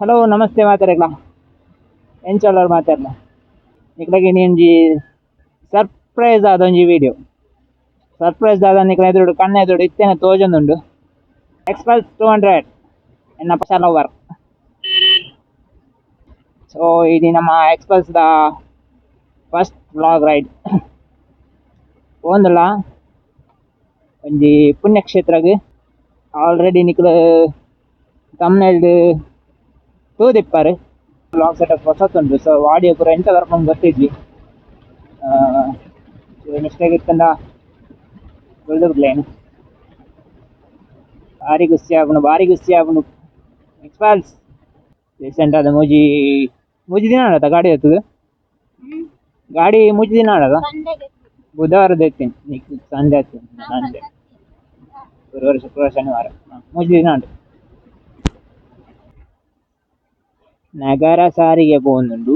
Hello ನಮಸ್ತೆ ಮಾತಾಡಲ್ಲ ಎಂಚಲ್ಲರು ಮಾತಾಡಲ್ಲ ನಿಕ್ಲಾಗೆ ನೀಂಜಿ ಸರ್ಪ್ರೈಸ್ ಆದೊಂಜಿ ವಿಡಿಯೋ ಸರ್ಪ್ರೈಸ್ ಆದ ನಿಕ್ಲ ಎದುರು ಕಣ್ಣ ಎದುರು ಇತ್ತೇನೆ ತೋಜೊಂದುಂಡು Xpulse 200 ಎನ್ನ ಪಶಾಲ ಓವರ್. ಸೊ ಇದು ನಮ್ಮ Xpulse ದ ಫಸ್ಟ್ ವ್ಲಾಗ್ ರೈಡ್ ಒಂದಲ್ಲ ಒಂಜಿ ಪುಣ್ಯಕ್ಷೇತ್ರಗೆ ಆಲ್ರೆಡಿ ನಿಕ್ಲು ತಮ್ನೆಲ್ಡ್ ತೂದಿಪ್ಪಾರು ಲಾಂಗ್ ಸೆಟಪ್ ಹೊಸತುಂಟು. ಸೊ ಆಡಿಯೋ ಪೂರ ಎಂತ ಬರ್ಕೊಂಡು ಗೊತ್ತಿದ್ವಿ ಮಿಸ್ಟೇಕ್ ಇತ್ತಂಡ ಏನು ಭಾರಿ ಗುಸ್ಸಿ ಆಗುನು Xpulse ರೀಸೆಂಟ್ ಆದ ಮೂಜಿ ದಿನ ಆಡದ ಗಾಡಿ ಎತ್ತದು ಗಾಡಿ ಮೂಜಿ ದಿನ ಆಡದ ಬುಧವಾರದ ಎತ್ತೀನಿ ಸಂಡೆ ಎತ್ತೀನಿ ಸಂಡೆ ಗುರುವಾರ ಶುಕ್ರವಾರ ಶನಿವಾರ ಮೂಜಿ ದಿನ ಆಡು ನಗರ ಸಾರಿಗೆ പോകുന്നുണ്ട്.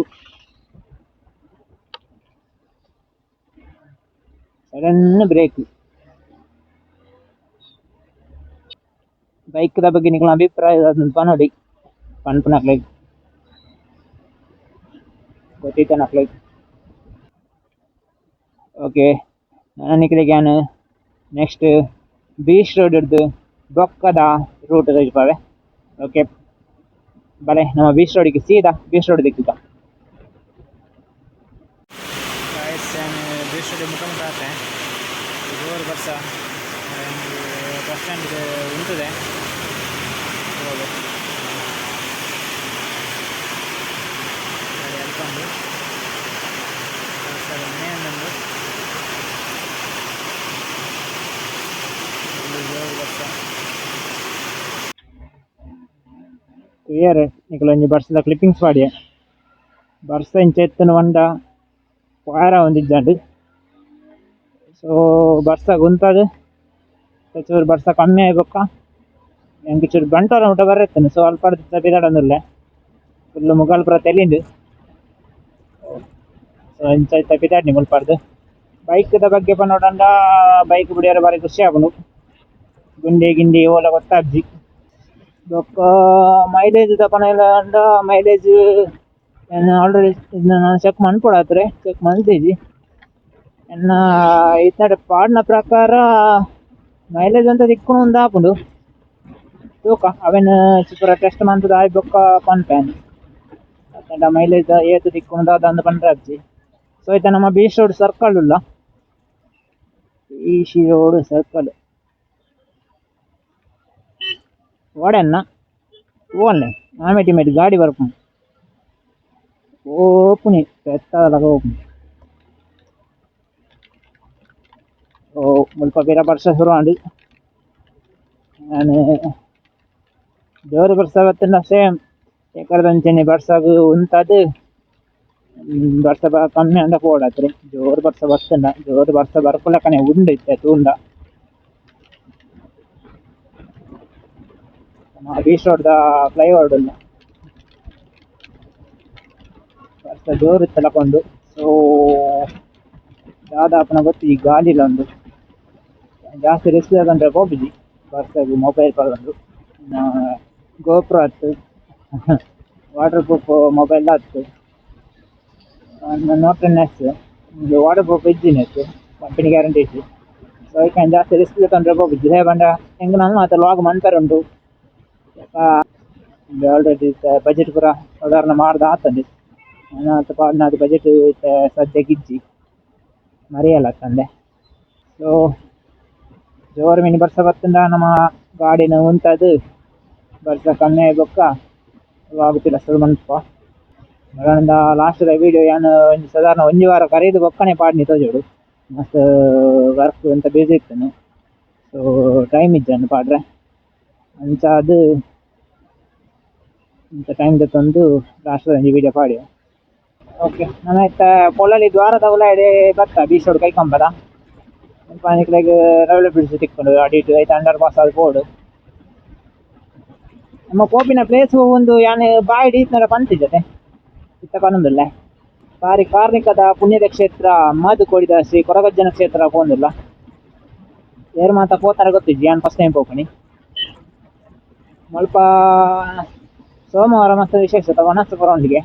Sudden break. ಬೈಕ್ದ ಬಗ್ಗೆ ನಿಗಳ ಅಭಿಪ್ರಾಯ ಪನೋಡಿ ಪನ್ಪನಕ್ಲೈಕ್ ಗೊತ್ತಿತ್ತನಕ್ಲೈಕ್. ಓಕೆ ನಾನು ನಿಕ್ಲಿಗೆ ನೆಕ್ಸ್ಟ್ ಬೀಚ್ ರೋಡ್ ಹಿಡ್ದು ಬೊಕ್ಕದ ರೂಟ್ ತೆಗಿಪಾವೆ. ಓಕೆ ಬಲೆ ನಮ್ಮ ಬೀಚ್ ರೋಡಿಗೆ ಸೀದಾ ಬೀಚ್ ರೋಡ್ ದಿಕ್ಕುತ್ತಾ ಬೀಚ್ ರೋಡ್ ಮುಖಾಂತರ ಆತೆ ಜೋರು ಬಸ್ ಬಸ್ ಸ್ಟ್ಯಾಂಡ್ಗೆ ಉಂಟದೆ ಗಾಡಿ ಎಲ್ಕೊಂಡು ಮನೆ ಒಂದೊಂದು ಜೋರು ಬಸ್ ಕ್ಲಿಯರ್ ನಿಕಲ ಒಂಜಿ ಬರ್ಸದ ಕ್ಲಿಪ್ಪಿಂಗ್ಸ್ ಪಾಡಿಯ ಬರ್ಸ ಇಂಚ ಎತ್ತನ ಒಂಡ ಪಾರ ಒಂದಿಜ್ಜಾಂಡು. ಸೊ ಬರ್ಸ ಗುಂತದು ಚೂರು ಬರ್ಸ ಕಮ್ಮಿ ಆಗ್ಬೇಕ ಎಂಕ್ ಚೂರು ಬಂಟೋರ ಊಟ ಬರತ್ತೇನೆ. ಸೊ ಅಲ್ಪ ಬಿದಾಡಂದಿಲ್ಲ ಫುಲ್ ಮುಗಾಲ್ ಪುರ ತೆಲಿಂಡು. ಸೊ ಇಂಚ ಇತ್ತ ಬಿದಾಡ್ನಿ ಮುಲ್ಪಾಡ್ದು. ಬೈಕ್ದ ಬಗ್ಗೆ ಪನ್ನೋಡಂಡ ಬೈಕ್ ಬಿಡಿಯೋರು ಬಾರಿ ಖುಷಿ ಆಗುನು. ಗುಂಡಿ ಗಿಂಡಿ ಓಲ ಗೊತ್ತಾಗ್ಜಿ ಬೊಕ್ಕ ಮೈಲೇಜ್ ತಕೊಂಡ ಮೈಲೇಜ್ ಆಲ್ರೆಡಿ ನಾನು ಚೆಕ್ ಮಾಡ್ಕೊಡತ್ರೆ ಚೆಕ್ ಮಾಡ್ತಿದ್ದಿ ಎನ್ನ ಇತ್ತ ಪಾಡ್ನ ಪ್ರಕಾರ ಮೈಲೇಜ್ ಅಂತ ತಿಕ್ಕೊಂಡು ಒಂದು ಹಾಕೊಂಡು ತೂಕ ಅವೇನು ಚಿಕ್ಕರ ಟೆಸ್ಟ್ ಮಂತದ ಆಯ್ ಬೊಕ್ಕ ಪನ್ಪೇನ್ ಯಾಕಂದ್ರೆ ಮೈಲೇಜ್ ಏತು ತಿಕ್ಕೊಂಡು ಅದಂದು ಪಂಡ್ರೆ ಹಚ್ಚಿ. ಸೊ ಆಯ್ತಾ ನಮ್ಮ ಬೀಚ್ ರೋಡ್ ಸರ್ಕಲ್ ಇಲ್ಲ ಬೀಚ್ ರೋಡ್ ಸರ್ಕಲ್ ಓಡನ್ನ ಓನ್ಲೆ ಆಮೇಟಿಮೇಟಿ ಗಾಡಿ ಬರ್ಕೊಂಡು ಓಪುನಿ ಪೆತ್ತದಾಗ ಓಪುನಿ. ಓ ಮುಲ್ಪ ಬೇರೆ ವರ್ಷ ಶುರು ಮಾಡಿ ನಾನು ಜೋರು ಬರ್ಸ ಬತ್ತಿನ ಸೇಮ್ ಎಕರದಂಚೆನೆ ಬರ್ಸಾಗ ಉಂಟದು ಬರ್ಸ ಕಮ್ಮಿ ಅಂದ ಓಡತ್ರಿ ಜೋರು ಬರ್ಸ ಬರ್ತಂಡ ಜೋರು ಬರ್ಸ ಬರ್ಕೊಳಕನೆ ಉಂಡಿತ್ತೆ ತೂಂಡ ಬೀಚ್ ರೋಡ್ದ ಫ್ಲೈಓವರ್ ಇಲ್ಲ ಬರ್ಸ ಜೋರು ತಲಕೊಂಡು. ಸೊ ದಾದಾಪನ ಗೊತ್ತು ಈ ಗಾಡಿಲ ಒಂದು ಜಾಸ್ತಿ ರಿಸ್ಕ್ ಆಗಂದ್ರೆ ಹೋಗಿದ್ದಿ ಬರ್ಸಾಗಿ ಮೊಬೈಲ್ ಪರ್ಕೊಂಡು ಗೋಪ್ರೋ ಹತ್ತು ವಾಟರ್ ಪ್ರೂಫ್ ಮೊಬೈಲ್ ಹತ್ತು ನೋಟ್ 10S ವಾಟರ್ ಪ್ರೂಫ್ ಇದ್ದಿನೆತ್ತು ಕಂಪನಿ ಗ್ಯಾರಂಟಿ ಇತ್ತು. ಸೊ ಈಗ ಜಾಸ್ತಿ ರಿಸ್ಕ್ ತಂದ್ರೆ ಹೋಗಿದ್ದಿ ಹೇ ಬಂಡ ಹೆಂಗೆ ನಾನು ಮಾತ್ರ ಲಾಗ್ ಮಾಡ್ತಾರೆ ಉಂಟು ಆಲ್ರೆಡಿ ಬಜೆಟ್ ಪೂರ ಸಾಧಾರಣ ಮಾಡ್ದ ಆತಂದೆ ನಾನು ಪಾಡ್ನ ಅದು ಬಜೆಟ್ ಸದ್ಯಗಿಜ್ಜಿ ಮರೆಯಲ್ಲ ತಂದೆ. ಸೊ ಜೋರು ಮೀನು ಬರ್ಸ ಬರ್ತಂದ ನಮ್ಮ ಗಾಡಿನ ಉಂಟದು ಬರ್ಸ ಕಮ್ಮಿ ಆಗ್ಬೇಕ ಆಗುತ್ತಿಲ್ಲ ಸುರು ಮನ್ಪ ಮಗಳಿಂದ ಲಾಸ್ಟದ ವೀಡಿಯೋ ಏನು ಒಂದು ಸಾಧಾರಣ ಒಂದು ವಾರ ಕರೀದು ಬೊಕ್ಕನೆ ಪಾಡ್ನಿ ತೋಜೋಡು ಮಸ್ತ್ ವರ್ಕ್ ಅಂತ ಬೇಜ ಇತ್ತನು. ಸೊ ಟೈಮ್ ಇದ್ದಾನು ಪಾಡ್ರೆ ಅಂಚ ಅದು ಇಂಥ ಟೈಮ್ ತಂದು ಲಾಸ್ಟ್ ಒಂದು ವೀಡಿಯೋ ಪಾಡಿ. ಓಕೆ ನಾನು ಆಯ್ತಾ ಪೊಲಲ್ಲಿ ದ್ವಾರದ ಉಲಾಡೆ ಬರ್ತಾ ಬೀಚ್ ರೋಡ್ ಕೈಕೊಂಬದ ಪಾನಿಕ್ಲಾಗ ರೈಲ್ವೆ ಬ್ರಿಡ್ಜ್ ತಿಕ್ಕೊಂಡು ಅಡಿಟ್ಟು ಆಯ್ತು ಅಂಡರ್ ಪಾಸ್ ಅದು ಬೋರ್ಡು ನಮ್ಮ ಕೋಪಿನ ಪ್ಲೇಸ್ ಒಂದು ಯಾನು ಬಾಯಿಡಿ ಇತ್ತಂದ್ರೆ ಪಂತಿದ್ದತೆ ಇತ್ತ ಪನ್ನೊಂದಿಲ್ಲ ಬಾರಿ ಕಾರ್ಮಿಕದ ಪುಣ್ಯದ ಕ್ಷೇತ್ರ madukodi ಶ್ರೀ ಕೊರಗಜ್ಜನ ಕ್ಷೇತ್ರ ಪೋಂದಿಲ್ಲ ಏರ್ ಮಾತ ಪೋತಾರೆ ಗೊತ್ತಿಜ್ಜಿ ಯಾನು ಫಸ್ಟ್ ಟೈಮ್ ಪೋಪಣಿ ಮಲ್ಪ ಸೋಮವಾರ ಮತ್ತು ವಿಶೇಷ ವನಸ್ಪುರೊಂದಿಗೆ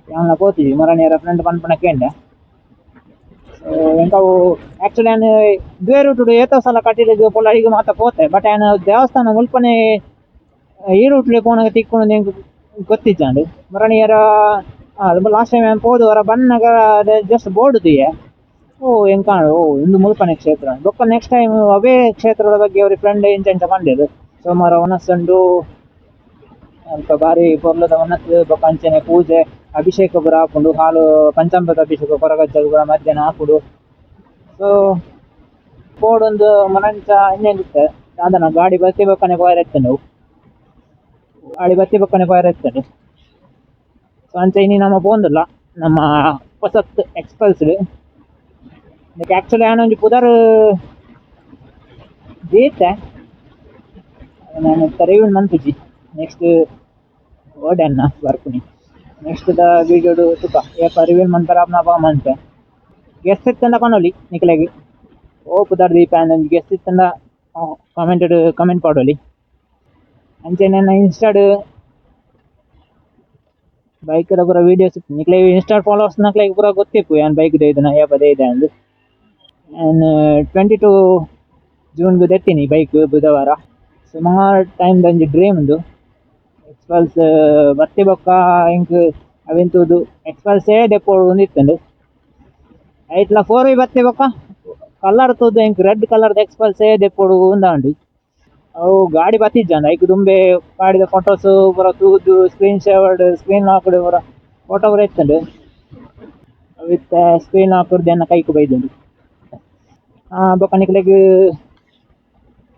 ಯಾವನ್ನ ಪೋತಿದ್ವಿ ಮರಣಿಯರ ಫ್ರೆಂಡ್ ಪನ್ಪಣಕ್ಕೆ ಎಂಕವು ಆಕ್ಚುಲಿ ನಾನು ಇದೇ ರೂಟು ಏತೋ ಸಲ ಕಟ್ಟಿದ್ದು ಪೊಲ ಈಗ ಮಾತ್ರ ಪೋತೆ ಬಟ್ ನಾನು ದೇವಸ್ಥಾನ ಮುಲ್ಪನೆ ಈ ರೂಟ್ಲಿ ಪೋನಾಗ ತಿಕ್ಕೊಂಡು ಹೆಂಗೆ ಗೊತ್ತಿದ್ದಾಂಡು ಮರಣಿಯರ ಲಾಸ್ಟ್ ಟೈಮ್ ಹೋದವರ ಬಣ್ಣಗ ಜಸ್ಟ್ ಬೋರ್ಡ್ದಿಯೇ ಹೆಂಗೆ ಕಾಣು ಇಂದು ಮುಲ್ಪನೆ ಕ್ಷೇತ್ರ ಬೊಕ್ಕ ನೆಕ್ಸ್ಟ್ ಟೈಮ್ ಅವೇ ಕ್ಷೇತ್ರದ ಬಗ್ಗೆ ಅವ್ರ ಫ್ರೆಂಡ್ ಇಂಚ ಬಂದಿದ್ದು ಸೋಮವಾರ ವನಸ್ಸಂಡು ಸ್ವಲ್ಪ ಭಾರಿ ಪೊರ್ಲದ ವನಸ್ಸು ಬೊಕ್ಕ ಅಂಚನೆ ಪೂಜೆ ಅಭಿಷೇಕ ಪೂರ ಹಾಕೊಂಡು ಹಾಲು ಪಂಚಾಮೃತ ಅಭಿಷೇಕ ಕೊರಗಜ್ಜ ಕೂಡ ಮಧ್ಯಾಹ್ನ ಹಾಕುದು ಸೊ ಕೋಡೊಂದು ಮನಂಚ ಇನ್ನೇನಿತ್ತೆ ಅದನ್ನ ಗಾಡಿ ಬತ್ತಿ ಬಕ್ಕನೆ ಪೋಯಿರತ್ತೆ ನಾವು ಗಾಡಿ ಬತ್ತಿ ಬಕ್ಕನೆ ಪೋಯಿರತ್ತೆ ಸೊ ಅಂಚೆ ಇನ್ನು ನಮ್ಮ ಪೋಂದಿಲ್ಲ ನಮ್ಮ ಹೊಸತ್ ಎಕ್ಸ್ಪಲ್ಸ್ ಇದಕ್ಕೆ ಆ್ಯಕ್ಚುಲಿ ನಾನೊಂದು ಪುದರ್ ಜೀತೆ ನಾನು ರಿವ್ಯೂ ಮಂತುಜಿ ನೆಕ್ಸ್ಟ್ ಓಡನ್ನ ಬರ್ತೀನಿ ನೆಕ್ಸ್ಟ್ ದ ವೀಡಿಯೋಡು ತುಕ ಏಪ ರಿವ್ಯೂ ಮಂತರ ಅಪ್ಪ ಮಂತೆ ಗೆಸ್ಟ್ ಇತ್ತಂದ ಕೊನೋಲಿ ನಿಖಲೆಗೆ ಓ ಪುದರ್ ದೀಪ ಒಂದು ಗೆಸ್ಟ್ ಇತ್ತಂದ ಕಮೆಂಟ್ ಪಾಡೋಲಿ ಅಂಚೆ ನನ್ನ ಇನ್ಸ್ಟಾಡ್ ಬೈಕ್ದ ಪೂರ ವೀಡಿಯೋಸ್ ಇತ್ತು ನಿಖಲೆ ಇನ್ಸ್ಟಾ ಫಾಲೋವರ್ಸ್ ನಕ್ಲೆಗೆ ಪೂರ ಗೊತ್ತಿಪ್ಪು ಏನು ಬೈಕ್ದೇ ಇದನ್ನ ಏಪದೇ ಇದೆ ಅಂದು ನಾನು 22 ಜೂನ್ಗೆ ತೆತ್ತೀನಿ ಬೈಕ್ ಬುಧವಾರ ಸುಮಾರು ಟೈಮ್ದು ಒಂದು ಡ್ರೀಮ್ ಒಂದು ಎಕ್ಸ್ಪಲ್ಸ್ ಬತ್ತಿ ಬೊಕ್ಕ ಹಿಂಗೆ ಅವೆಂತದ್ದು ಎಕ್ಸ್ಪಲ್ಸೇ ಡೆಪೋ ಒಂದಿತ್ತಂಡು ಐಟ್ಲ 4 ಬತ್ತಿ ಬೊಕ್ಕ ಕಲರ್ ತೂದು ಹಿಂಗೆ ರೆಡ್ ಕಲರ್ದು ಎಕ್ಸ್ಪಲ್ಸೇ ಡೆಪೋಡು ಉಂದಾಂಡು ಅವು ಗಾಡಿ ಬತ್ತಿಜ್ಜಂಡು ಐಕ್ ದುಂಬೆ ಕಾಡಿದ ಫೋಟೋಸು ಪೂರ ತೂದು ಸ್ಕ್ರೀನ್ ಹಾಕುದು ಪೂರ ಫೋಟೋ ಪೂರ ಇತ್ತಂಡು ವಿತ್ ಸ್ಕ್ರೀನ್ ಹಾಕುದು ಎನ್ನ ಕೈಕು ಬೈದುಂಡು ಬೊಕ್ಕ ನಿಕ್ಲೆಗ್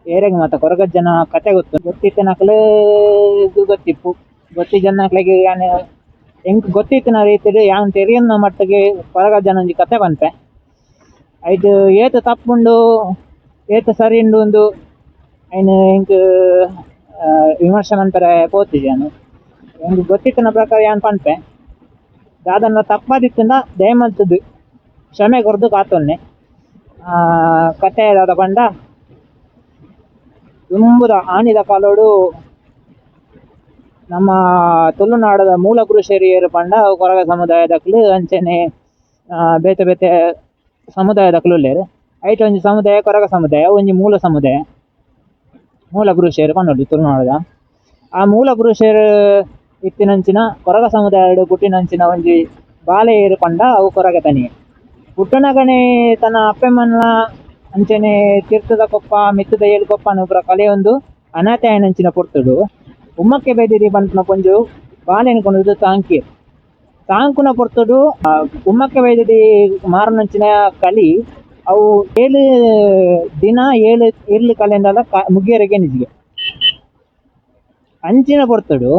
ಏರೆಗೆ ಮಾತ ಕೊರಗಜ್ಜನ ಕತೆ ಗೊತ್ತಿತ್ತು ನಕ್ಲೆ ಇದು ಗೊತ್ತಿಪ್ಪು ಗೊತ್ತಿದ್ದ ನಕ್ಲೆಗೆ ಯಾನು ಹೆಂಗೆ ಗೊತ್ತಿತ್ತಿನ ರೀತಿಲಿ ಯಾನ್ ತೆರಿಯನ್ನ ಮಟ್ಟಿಗೆ ಕೊರಗಜ್ಜನ ಒಂಜಿ ಕತೆ ಬಂತೆ ಐದು ಏತು ತಪ್ಪುಂಡು ಏತು ಸರಿ ಉಂಡು ಒಂದು ಐನು ಹಿಂಗೆ ವಿಮರ್ಶೆ ಮಂತಾರೆ ಪೋತಿದ್ದೆ ನಾನು ಹೆಂಗೆ ಗೊತ್ತಿತ್ತಿನ ಪ್ರಕಾರ ಯಾನ್ ಪನ್ಪೆ ಅದನ್ನು ತಪ್ಪದಿತ್ತಿಂದ ದಯಮಲ್ತದ್ದು ಕ್ಷಮೆ ಕೊರ್ದು ಕಾತೊನ್ನೆ ಕತೆ ಅದ ಬಂಡ ತುಂಬುದ ಆನಿದ ಕಾಲೋಡು ನಮ್ಮ ತುಳುನಾಡದ ಮೂಲ ಕೃಷಿಯರು ಪಂಡ ಕೊರಗ ಸಮುದಾಯದಕ್ಲು ಅಂಚನೆ ಬೇತೆ ಬೇತೆ ಸಮುದಾಯದಕ್ಲು ಉಳ್ಳೇರು ಐಟ್ ಒಂಜಿ ಸಮುದಾಯ ಕೊರಗ ಸಮುದಾಯ ಒಂಜಿ ಮೂಲ ಕೃಷಿಯರು ಪಂಡೋಡು ತುಳುನಾಡದ ಆ ಮೂಲ ಕೃಷಿಯರು ಇತ್ತಿನಂಚಿನ ಕೊರಗ ಸಮುದಾಯ ಪುಟ್ಟಿನಂಚಿನ ಒಂಜಿ ಬಾಲೆಯರು ಪಂಡ ಅವು ಕೊರಗ ತನಿಯೆ ಪುಟ್ಟನಗಣೆ ತನ್ನ ಅಪ್ಪೆಮ್ಮನ ಅಂಚನೆ ತೀರ್ಥದ ಕೊಪ್ಪ ಮಿತ್ತದ ಏಳು ಕೊಪ್ಪ ಅನ್ನೋ ಪೂರ ಕಲೆಯೊಂದು ಅನಾಥಾಯನಂಚಿನ ಪೊರ್ತುಡು ಉಮ್ಮಕ್ಕೆ ಬೈದಿರಿ ಬಂತನ ಪೊಂಜು ಬಾಲೆನ ಕೊಂಡುದು ತಾಂಕುನ ಪೊರ್ತುಡು ಉಮ್ಮಕ್ಕೆ ಬೈದಿರಿ ಮಾರನಂಚಿನ ಕಲಿ ಅವು 7 ದಿನ 7 ಇರ್ಲು ಕಲೆಂದಲ್ಲ ಮುಗಿಯರೆಗೆ ನಿಜಿಗೆ ಅಂಚಿನ ಪೊರ್ತುಡು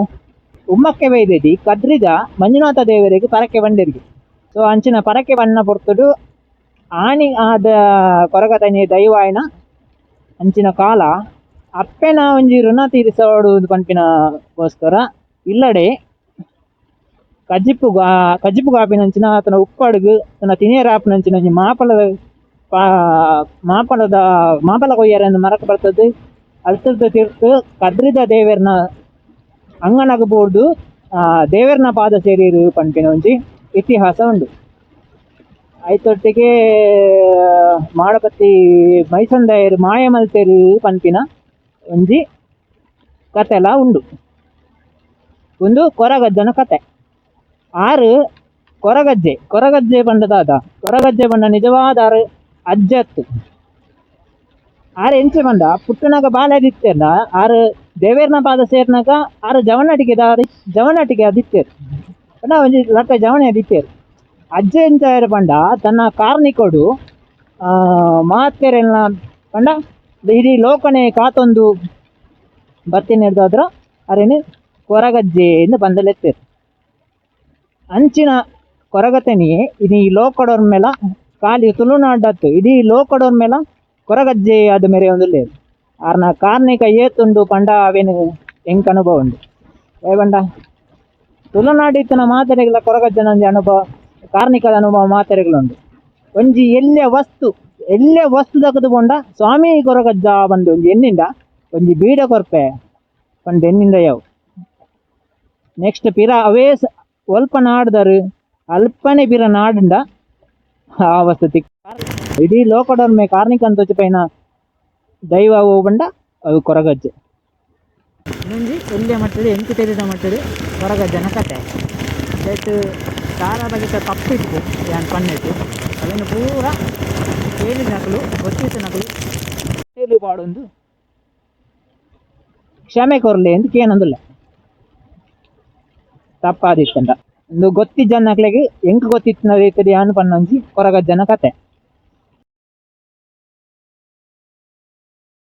ಉಮ್ಮಕ್ಕೆ ಬೈದಿರಿ ಕದ್ರಿದ ಮಂಜುನಾಥ ದೇವರಿಗೆ ಪರಕ್ಕೆ ಬಂದಿರಿಗೆ ಸೊ ಅಂಚಿನ ಪರಕ್ಕೆ ಬಣ್ಣ ಪೊರ್ತುಡು ಆನಿ ಆದ ಕೊರಗ ತನಿ ದೈವಾಯನ ಅಂಚಿನ ಕಾಲ ಅಪ್ಪೆನ ಒಂಜಿ ಋಣ ತೀರಿಸೋಡು ಪನ್ಪಿನಗೋಸ್ಕರ ಇಲ್ಲಡೆ ಕಜ್ಜಿಪ್ಪು ಗಾಪಿನಂಚಿನ ತನ್ನ ಉಪ್ಪಡುಗು ತನ್ನ ತಿನೇರ ಆಪಿನಂಚಿನ ಒಂಜಿ ಮಾಪಲ ಕೊಯ್ಯರೆಂದು ಮರಕ್ಕೆ ಬರ್ತದೆ ಅಲ್ತದ ತೀರ್ತು ಕದ್ರಿದ ದೇವರನ ಅಂಗನಗಬಹುದು ದೇವರನ ಪಾದ ಸೇರಿರು ಪನ್ಪಿನ ಒಂಜಿ ಇತಿಹಾಸ ಉಂಡು ಐತೊಟ್ಟಿಗೆ ಮಾಡಪತ್ತಿ ಮೈಸಂದಾಯರು ಮಾಯ ಮಲ್ತೆರು ಪನ್ಪಿನ ಒಂಜಿ ಕತೆಲ ಉಂಡು ಒಂದು ಕೊರಗಜ್ಜನ ಕತೆ ಆರು ಕೊರಗಜ್ಜೆ ಪಂಡದಾದ ಕೊರಗಜ್ಜೆ ಪಂಡ ನಿಜವಾದ ಅಜ್ಜತ್ತು ಆರು ಎಂಚೆ ಪಂಡ ಪುಟ್ಟನಾಗ ಬಾಲ್ಯದಿತ್ತೇನ ಆರು ದೇವೇರ್ನ ಪಾದ ಸೇರ್ನಾಗ ಆರು ಜವನಟಿಗೆ ಅದಿತ್ತೇರು ಒಂಜಿ ಲಟ್ಟ ಜವಣೆ ಅದಿತ್ತೇರು ಅಜ್ಜೆ ಎಂಚಾಯರ ಪಂಡ ತನ್ನ ಕಾರ್ನಿಕೊಡು ಮಾತೆರೆಲ್ಲ ಪಂಡ ಇಡೀ ಲೋಕನೆ ಕಾತೊಂದು ಬತ್ತಿನ ಹಿಡ್ದಾದ್ರ ಅರೇನು ಕೊರಗಜ್ಜೆಯಿಂದ ಬಂದಲೆತ್ತೇರು ಅಂಚಿನ ಕೊರಗತೆನಿಯೇ ಇಡೀ ಲೋಕಡೋರ್ ಮೇಲ ಕಾಲಿ ತುಳುನಾಡತ್ತು ಇಡೀ ಲೋಕಡೋರ್ ಮೇಲ ಕೊರಗಜ್ಜೆ ಆದ ಮೇರೆ ಒಂದು ಲೇರು ಆರ್ನ ಕಾರ್ನಿಕ ಏತುಂಡು ಪಂಡ ಅವೇನು ಹೆಂಗೆ ಅನುಭವ ಉಂಡು ಪಂಡ ತುಳುನಾಡಿತ್ತಿನ ಮಾತೆರೆಗಳ ಕೊರಗಜ್ಜನ ಒಂಜಿ ಅನುಭವ ಕಾರ್ನಿಕದ ಅನುಭವ ಮಾತೆರೆಗಳುಂಡು ಒಂಜಿ ಎಲ್ಲೆ ವಸ್ತು ದಕ್ಕದು ಪಂಡ ಸ್ವಾಮಿ ಕೊರಗಜ್ಜ ಬಂದು ಒಂಜಿ ಎನ್ನಿಂದ ಒಂಜಿ ಬೀಡ ಕೊರ್ಪೆ ಪಂಡ ಎನ್ನಿಂದ ಯಾವು ನೆಕ್ಸ್ಟ್ ಪಿರ ಅವೇ ಸ್ವಲ್ಪ ನಾಡ್ದಾರು ಅಲ್ಪನೆ ಪಿರ ನಾಡುಂಡ ಆ ವಸತಿ ಇಡೀ ಲೋಕಡರ್ಮೆ ಕಾರ್ಣಿಕ ಅಂತ ಪೈನ ದೈವ ಹೋಗ್ಬಂಡ ಅವು ಕೊರಗಜ್ಜೆ ಮುಂಜಿ ಒಳ್ಳೆ ಮಟ್ಟಡು ಎಂಟು ತೆರೆದ ಮಟ್ಟಡು ಕೊರಗಜ್ಜನ ಕತೆ ದಟ್ ಸಾರ ಬಗೆತ ತಪ್ಪಿತ್ತು ಯಾನ್ ಪನ್ನೆಟ್ಟು ಅದನ್ನು ಪೂರ ಕೇಳಿದ ನಕಲು ಗೊತ್ತಿತ್ತು ನಕಲು ಹೇಳಿ ಪಾಡೊಂದು ಕ್ಷಮೆ ಕೊರ್ಲೆ ಅಂತ ಕೇನಂದಿಲ್ಲ ತಪ್ಪಾದಿತ್ತಂಡ ಒಂದು ಗೊತ್ತಿದ್ದ ನಕ್ಲೆಗೆ ಎಂಕ್ ಗೊತ್ತಿತ್ತು ರೀತಿಯ ಅನ್ಪನ್ನೊಂಜಿ ಕೊರಗಜ್ಜನ ಕತೆ.